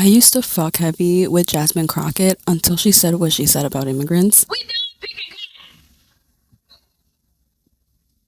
I used to fuck heavy with Jasmine Crockett until she said what she said about immigrants. We done picking cotton.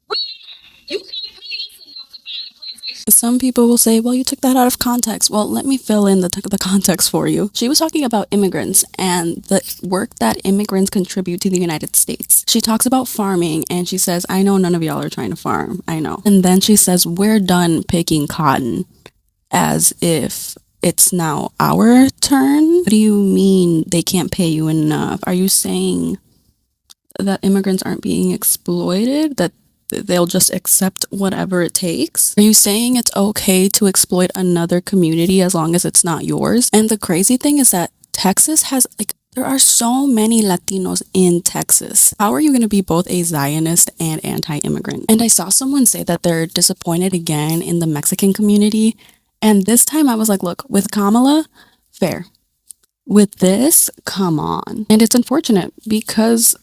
We are. You can't pay us enough to find a plantation. Some people will say, well, you took that out of context. Well, let me fill in the context for you. She was talking about immigrants and the work that immigrants contribute to the United States. She talks about farming and she says, I know none of y'all are trying to farm. I know. And then she says, we're done picking cotton, as if it's now our turn. What do you mean they can't pay you enough? Are you saying that immigrants aren't being exploited? That they'll just accept whatever it takes? Are you saying it's okay to exploit another community as long as it's not yours? And the crazy thing is that Texas has, like, there are so many Latinos in Texas. How are you going to be both a Zionist and anti-immigrant? And I saw someone say that they're disappointed again in the Mexican community. And this time I was like, look, with Kamala, fair. With this, come on. And it's unfortunate because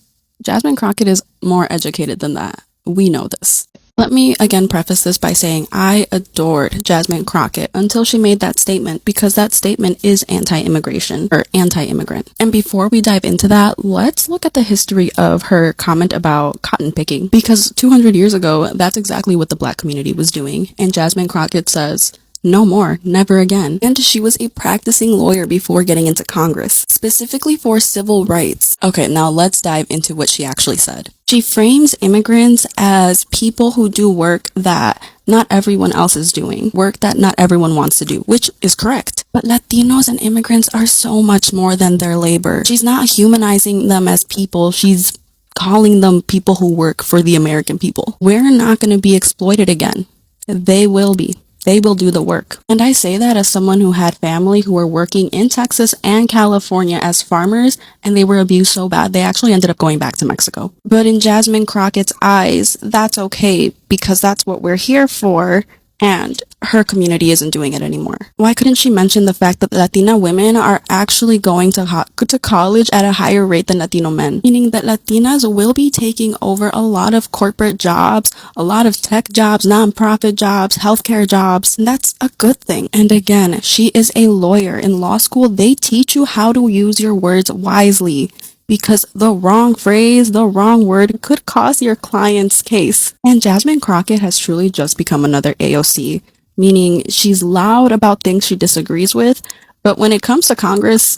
Jasmine Crockett is more educated than that. We know this. Let me again preface this by saying I adored Jasmine Crockett until she made that statement, because that statement is anti-immigration or anti-immigrant. And before we dive into that, let's look at the history of her comment about cotton picking, because 200 years ago, that's exactly what the Black community was doing. And Jasmine Crockett says, no more, never again. And she was a practicing lawyer before getting into Congress, specifically for civil rights. Okay, now let's dive into what she actually said. She frames immigrants as people who do work that not everyone else is doing, work that not everyone wants to do, which is correct. But Latinos and immigrants are so much more than their labor. She's not humanizing them as people, she's calling them people who work for the American people. We're not going to be exploited again. They will be. They will do the work. And I say that as someone who had family who were working in Texas and California as farmers, and they were abused so bad they actually ended up going back to Mexico. But in Jasmine Crockett's eyes, that's okay because that's what we're here for, and her community isn't doing it anymore. Why couldn't she mention the fact that Latina women are actually going to college at a higher rate than Latino men? Meaning that Latinas will be taking over a lot of corporate jobs, a lot of tech jobs, nonprofit jobs, healthcare jobs, and that's a good thing. And again, she is a lawyer. In law school, they teach you how to use your words wisely, because the wrong phrase, the wrong word could cost your client's case. And Jasmine Crockett has truly just become another AOC, meaning she's loud about things she disagrees with, but when it comes to Congress,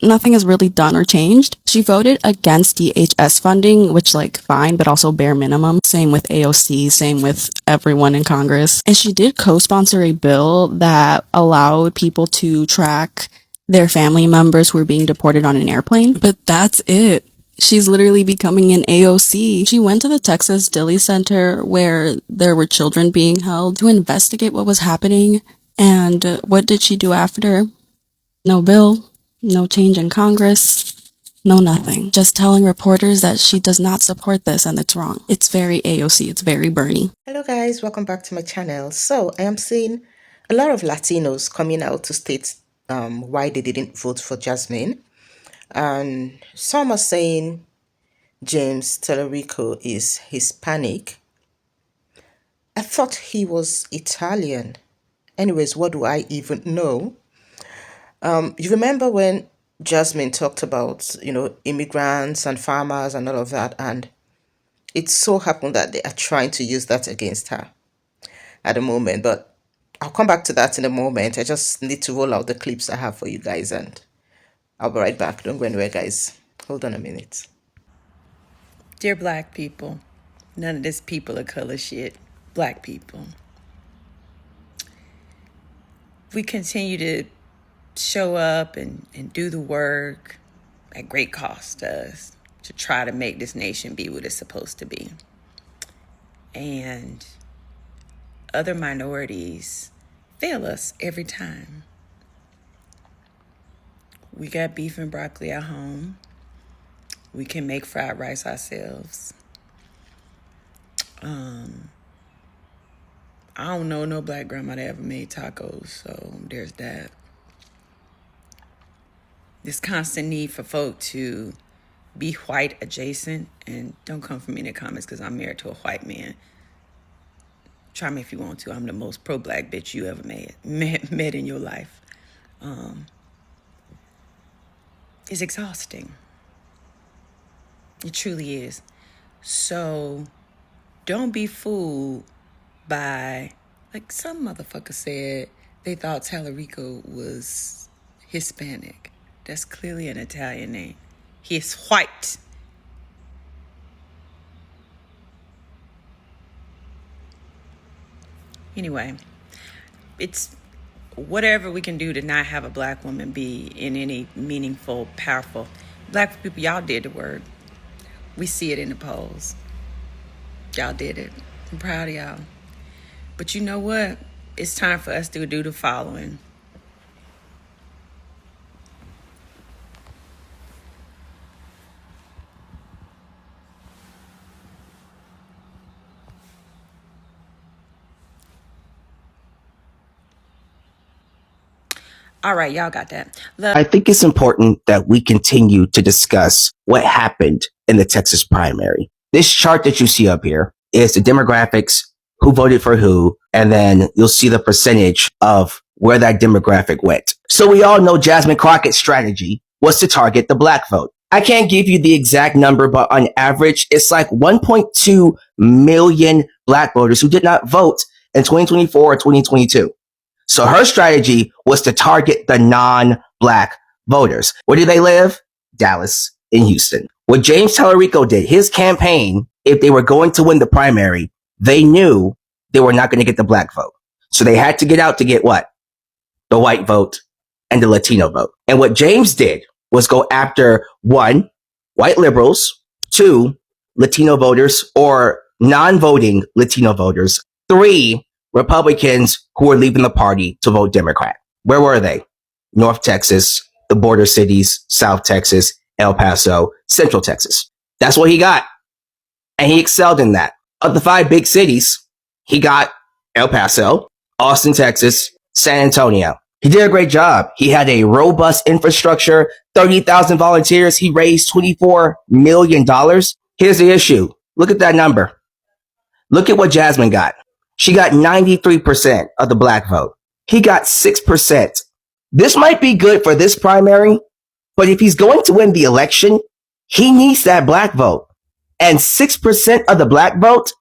nothing is really done or changed. She voted against DHS funding, which, like, fine, but also bare minimum. Same with AOC, same with everyone in Congress. And she did co-sponsor a bill that allowed people to track their family members who were being deported on an airplane. But that's it. She's literally becoming an AOC. She went to the Texas Dilley Center where there were children being held to investigate what was happening. And what did she do after? No bill, no change in Congress, no nothing. Just telling reporters that she does not support this and it's wrong. It's very AOC. It's very Bernie. Hello guys, welcome back to my channel. So I am seeing a lot of Latinos coming out to state why they didn't vote for Jasmine. And some are saying James Tellerico is Hispanic. I thought he was Italian. Anyways, what do I even know? You remember when Jasmine talked about, immigrants and farmers and all of that, and it so happened that they are trying to use that against her at the moment, but I'll come back to that in a moment. I just need to roll out the clips I have for you guys, and I'll be right back. Don't go anywhere, guys. Hold on a minute. Dear Black people, none of this people of color shit. Black people. We continue to show up and do the work at great cost to us to try to make this nation be what it's supposed to be. And other minorities fail us every time. We got beef and broccoli at home. We can make fried rice ourselves. I don't know no Black grandma that ever made tacos, so there's that. This constant need for folk to be white adjacent, and don't come for me in the comments because I'm married to a white man. Try me if you want to. I'm the most pro-Black bitch you ever met in your life. is exhausting. It truly is. So don't be fooled by, like some motherfucker said, they thought Tallarico was Hispanic. That's clearly an Italian name. He is white. Anyway, it's whatever we can do to not have a black woman be in any meaningful, powerful. Black people, y'all did the work. We see it in the polls. Y'all did it. I'm proud of y'all. But you know what? It's time for us to do the following. All right, y'all got that. I think it's important that we continue to discuss what happened in the Texas primary. This chart that you see up here is the demographics, who voted for who, and then you'll see the percentage of where that demographic went. So we all know Jasmine Crockett's strategy was to target the black vote. I can't give you the exact number, but on average, it's like 1.2 million black voters who did not vote in 2024 or 2022. So her strategy was to target the non-black voters. Where do they live? Dallas and Houston. What James Tallarico did, his campaign, if they were going to win the primary, they knew they were not going to get the black vote. So they had to get out to get what? The white vote and the Latino vote. And what James did was go after one, white liberals, two, Latino voters or non-voting Latino voters, three, Republicans who were leaving the party to vote Democrat. Where were they? North Texas, the border cities, South Texas, El Paso, Central Texas. That's what he got. And he excelled in that. Of the 5 big cities, he got El Paso, Austin, Texas, San Antonio. He did a great job. He had a robust infrastructure, 30,000 volunteers. He raised $24 million. Here's the issue. Look at that number. Look at what Jasmine got. She got 93% of the black vote. He got 6%. This might be good for this primary, but if he's going to win the election, he needs that black vote. And 6% of the black vote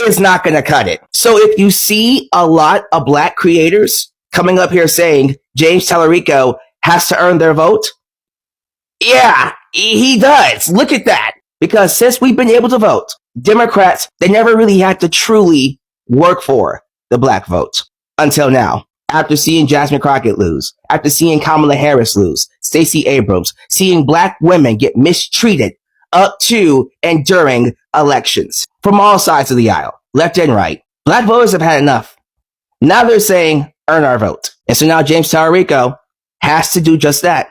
is not going to cut it. So if you see a lot of black creators coming up here saying James Tallarico has to earn their vote, yeah, he does. Look at that. Because since we've been able to vote, Democrats, they never really had to truly work for the black vote until now. After seeing Jasmine Crockett lose, after seeing Kamala Harris lose, Stacey Abrams, seeing black women get mistreated up to and during elections from all sides of the aisle, left and right, black voters have had enough. Now they're saying, earn our vote. And so now James Tallarico has to do just that.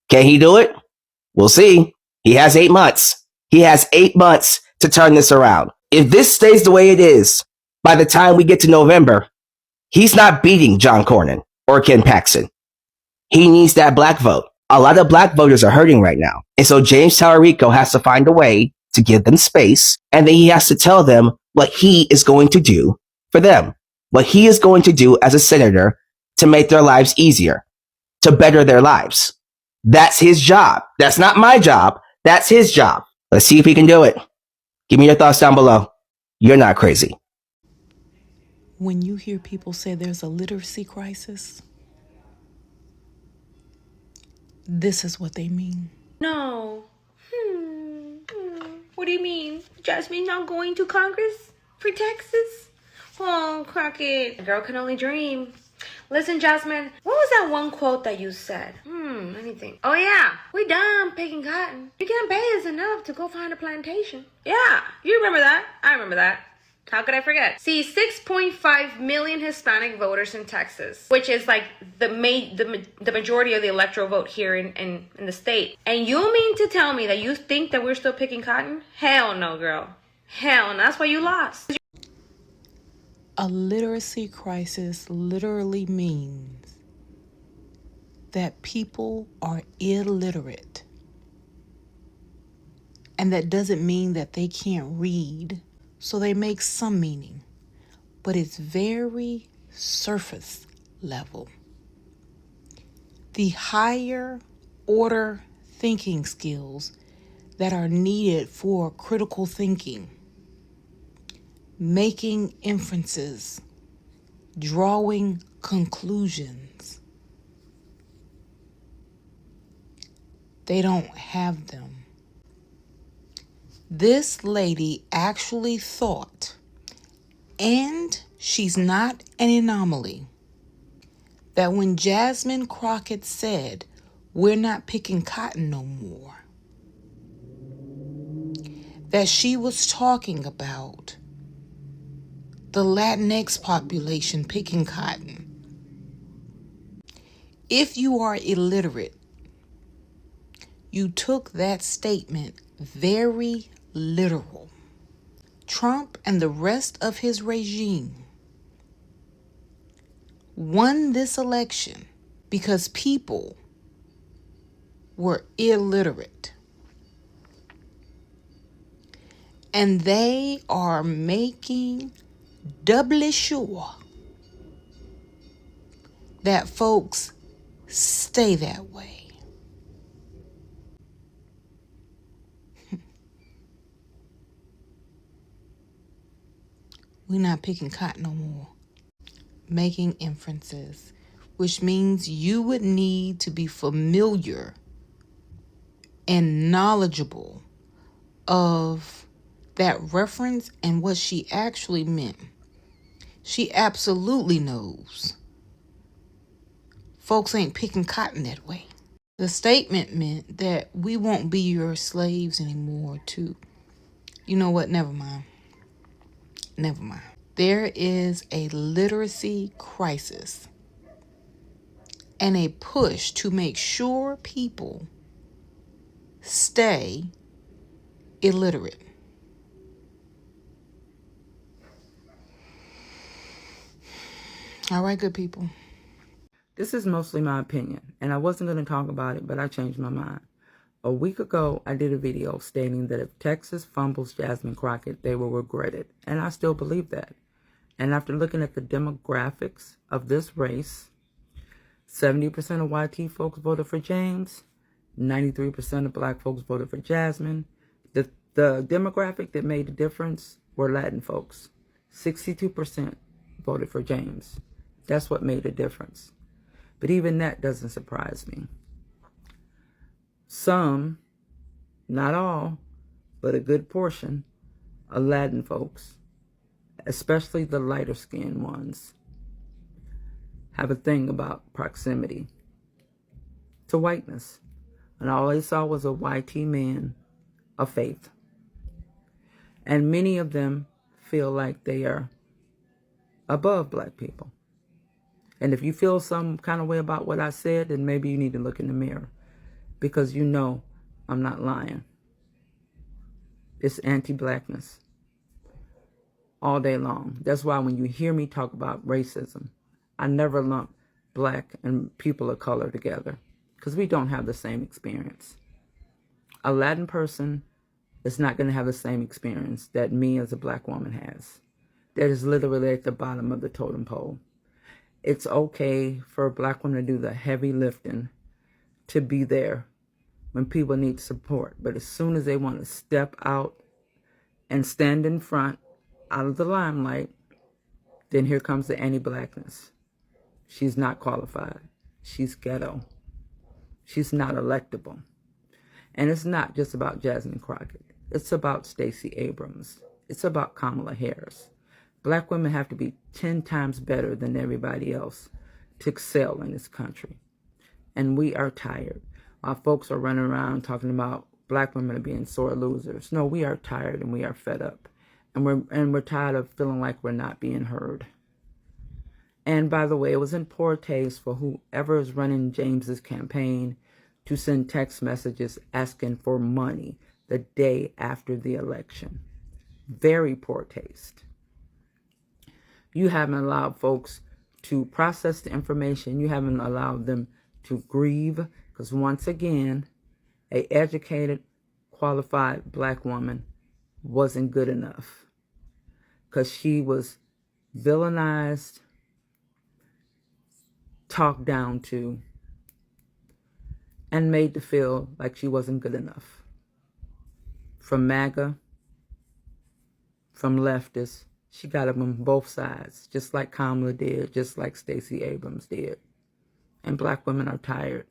Can he do it? We'll see. He has 8 months. He has 8 months to turn this around. If this stays the way it is, by the time we get to November, he's not beating John Cornyn or Ken Paxton. He needs that black vote. A lot of black voters are hurting right now. And so James Tallarico has to find a way to give them space. And then he has to tell them what he is going to do for them. What he is going to do as a senator to make their lives easier, to better their lives. That's his job. That's not my job. That's his job. Let's see if he can do it. Give me your thoughts down below. You're not crazy. When you hear people say there's a literacy crisis, this is what they mean. No. What do you mean? Jasmine's not going to Congress for Texas? Oh, Crockett. A girl can only dream. Listen, Jasmine, what was that one quote that you said? Let me think. Oh, yeah. We done picking cotton. You can't pay us enough to go find a plantation. Yeah, you remember that. I remember that. How could I forget? See, 6.5 million Hispanic voters in Texas, which is like the majority of the electoral vote here in the state. And you mean to tell me that you think that we're still picking cotton? Hell no, girl. Hell no. That's why you lost. A literacy crisis literally means that people are illiterate. And that doesn't mean that they can't read, so they make some meaning. But it's very surface level. The higher order thinking skills that are needed for critical thinking, making inferences, drawing conclusions. They don't have them. This lady actually thought, and she's not an anomaly, that when Jasmine Crockett said, "We're not picking cotton no more," that she was talking about the Latinx population picking cotton. If you are illiterate, you took that statement very literal. Trump and the rest of his regime won this election because people were illiterate. And they are making doubly sure that folks stay that way. We're not picking cotton no more. Making inferences, which means you would need to be familiar and knowledgeable of that reference and what she actually meant. She absolutely knows folks ain't picking cotton that way. The statement meant that we won't be your slaves anymore too. You know what? Never mind. Never mind. There is a literacy crisis and a push to make sure people stay illiterate. All right, good people. This is mostly my opinion, and I wasn't going to talk about it, but I changed my mind. A week ago, I did a video stating that if Texas fumbles Jasmine Crockett, they will regret it, and I still believe that. And after looking at the demographics of this race, 70% of YT folks voted for James, 93% of black folks voted for Jasmine. The demographic that made the difference were Latin folks. 62% voted for James. That's what made a difference. But even that doesn't surprise me. Some, not all, but a good portion of Latin folks, especially the lighter skinned ones, have a thing about proximity to whiteness. And all they saw was a YT man of faith. And many of them feel like they are above black people. And if you feel some kind of way about what I said, then maybe you need to look in the mirror, because you know I'm not lying. It's anti-blackness all day long. That's why when you hear me talk about racism, I never lump black and people of color together, because we don't have the same experience. A Latin person is not going to have the same experience that me as a black woman has. That is literally at the bottom of the totem pole. It's okay for a black woman to do the heavy lifting, to be there when people need support. But as soon as they want to step out and stand in front, out of the limelight, then here comes the anti-blackness. She's not qualified. She's ghetto. She's not electable. And it's not just about Jasmine Crockett. It's about Stacey Abrams. It's about Kamala Harris. Black women have to be 10 times better than everybody else to excel in this country. And we are tired. Our folks are running around talking about black women are being sore losers. No, we are tired and we are fed up. And we're tired of feeling like we're not being heard. And by the way, it was in poor taste for whoever is running James's campaign to send text messages asking for money the day after the election. Very poor taste. You haven't allowed folks to process the information. You haven't allowed them to grieve, because once again, an educated, qualified black woman wasn't good enough, because she was villainized, talked down to, and made to feel like she wasn't good enough. From MAGA, from leftists, she got them on both sides, just like Kamala did, just like Stacey Abrams did. And black women are tired.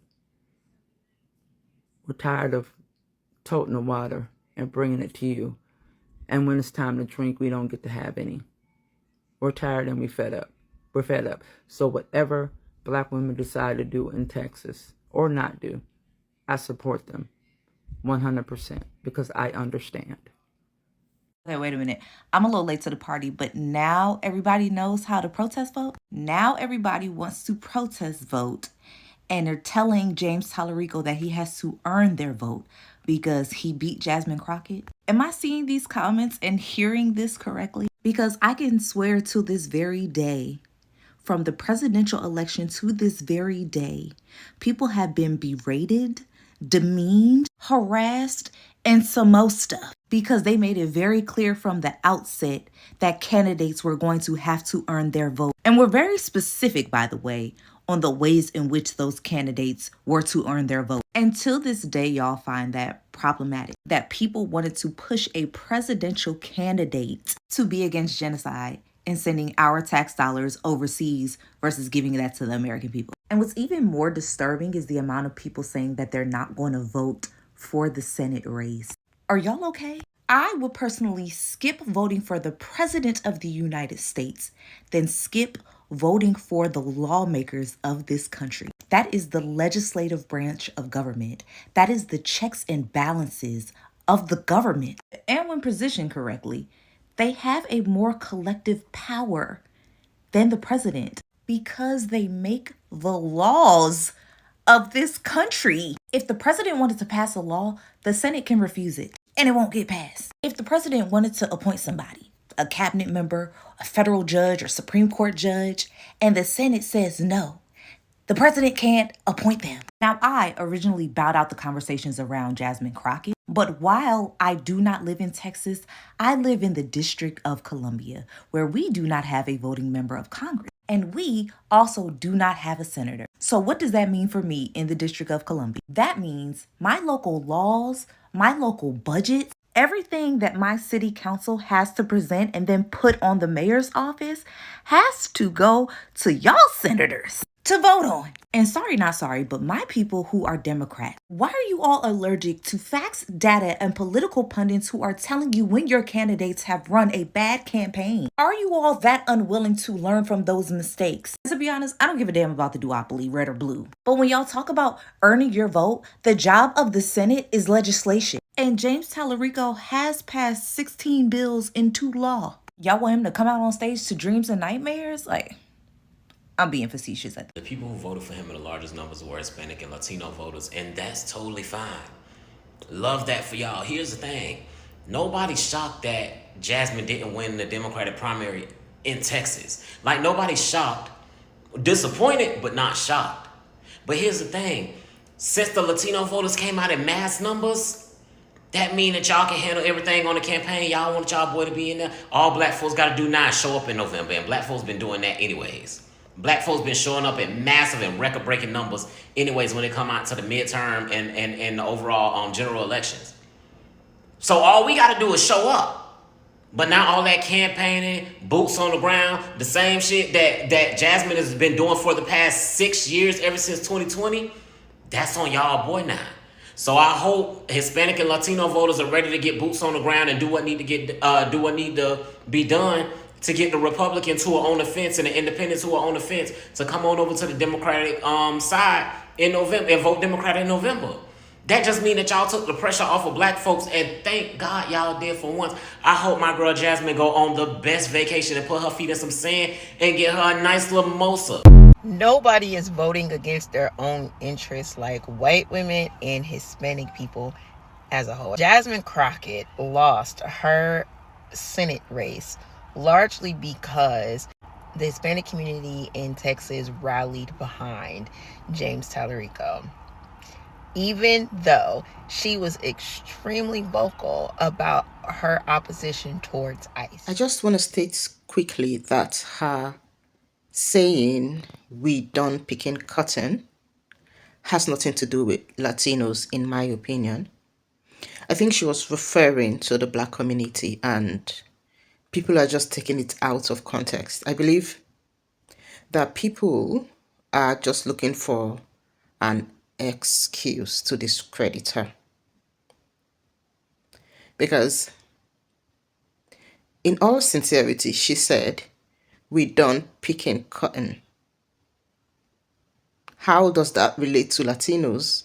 We're tired of toting the water and bringing it to you. And when it's time to drink, we don't get to have any. We're tired and we're fed up. We're fed up. So whatever black women decide to do in Texas or not do, I support them 100% because I understand. Okay, wait a minute. I'm a little late to the party, but now everybody knows how to protest vote. Now everybody wants to protest vote, and they're telling James Tallarico that he has to earn their vote because he beat Jasmine Crockett. Am I seeing these comments and hearing this correctly? Because I can swear to this very day, from the presidential election to this very day, people have been berated, demeaned, harassed, and some more stuff because they made it very clear from the outset that candidates were going to have to earn their vote. And we're very specific, by the way, on the ways in which those candidates were to earn their vote. Until this day, y'all find that problematic, that people wanted to push a presidential candidate to be against genocide and sending our tax dollars overseas versus giving that to the American people. And what's even more disturbing is the amount of people saying that they're not going to vote for the Senate race. Are y'all okay? I would personally skip voting for the President of the United States, then skip voting for the lawmakers of this country. That is the legislative branch of government. That is the checks and balances of the government. And when positioned correctly, they have a more collective power than the president because they make the laws of this country. If the president wanted to pass a law, the Senate can refuse it and it won't get passed. If the president wanted to appoint somebody, a cabinet member, a federal judge, or Supreme Court judge, and the Senate says no, the president can't appoint them. Now, I originally bowed out the conversations around Jasmine Crockett, but while I do not live in Texas, I live in the District of Columbia, where we do not have a voting member of Congress. And we also do not have a senator. So what does that mean for me in the District of Columbia? That means my local laws, my local budgets, everything that my city council has to present and then put on the mayor's office has to go to y'all senators to vote on. And sorry, not sorry, but my people who are Democrats, why are you all allergic to facts, data, and political pundits who are telling you when your candidates have run a bad campaign? Are you all that unwilling to learn from those mistakes? To be honest, I don't give a damn about the duopoly, red or blue. But when y'all talk about earning your vote, the job of the Senate is legislation. And James Tallarico has passed 16 bills into law. Y'all want him to come out on stage to dreams and nightmares? Like, I'm being facetious. The people who voted for him in the largest numbers were Hispanic and Latino voters, and that's totally fine. Love that for y'all. Here's the thing. Nobody's shocked that Jasmine didn't win the Democratic primary in Texas. Like, nobody's shocked. Disappointed, but not shocked. But here's the thing. Since the Latino voters came out in mass numbers, that mean that y'all can handle everything on the campaign. Y'all want y'all boy to be in there. All black folks got to do now is show up in November, and black folks been doing that anyways. Black folks been showing up in massive and record-breaking numbers anyways when they come out to the midterm and the overall general elections. So all we got to do is show up. But now all that campaigning, boots on the ground, the same shit that Jasmine has been doing for the past 6 years, ever since 2020, that's on y'all boy now. So I hope Hispanic and Latino voters are ready to get boots on the ground and do what need to be done to get the Republicans who are on the fence and the Independents who are on the fence to come on over to the Democratic side in November and vote Democrat in November. That just means that y'all took the pressure off of black folks, and thank God y'all did for once. I hope my girl Jasmine go on the best vacation and put her feet in some sand and get her a nice little mimosa. Nobody is voting against their own interests like white women and Hispanic people as a whole. Jasmine Crockett lost her Senate race largely because the Hispanic community in Texas rallied behind James Tallarico, even though she was extremely vocal about her opposition towards ICE. I just want to state quickly that her saying, "we done picking cotton," has nothing to do with Latinos, in my opinion. I think she was referring to the black community, and people are just taking it out of context. I believe that people are just looking for an excuse to discredit her. Because, in all sincerity, she said, "We done picking cotton." How does that relate to Latinos?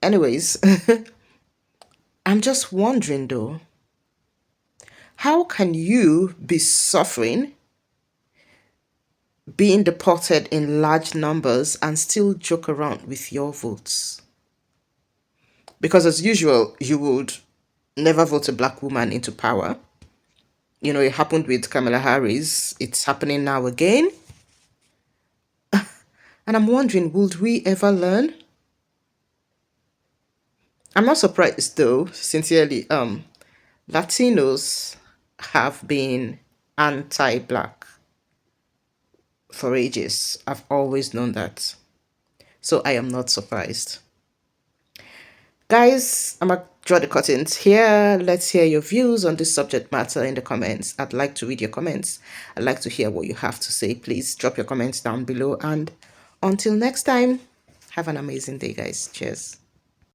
Anyways, I'm just wondering though, how can you be suffering, being deported in large numbers, and still joke around with your votes? Because, as usual, you would never vote a black woman into power. You know, it happened with Kamala Harris. It's happening now again. And I'm wondering, would we ever learn? I'm not surprised though, sincerely. Latinos have been anti-black for ages. I've always known that. So I am not surprised. Guys, I'm going to draw the curtains here. Let's hear your views on this subject matter in the comments. I'd like to read your comments. I'd like to hear what you have to say. Please drop your comments down below. And until next time, have an amazing day, guys. Cheers.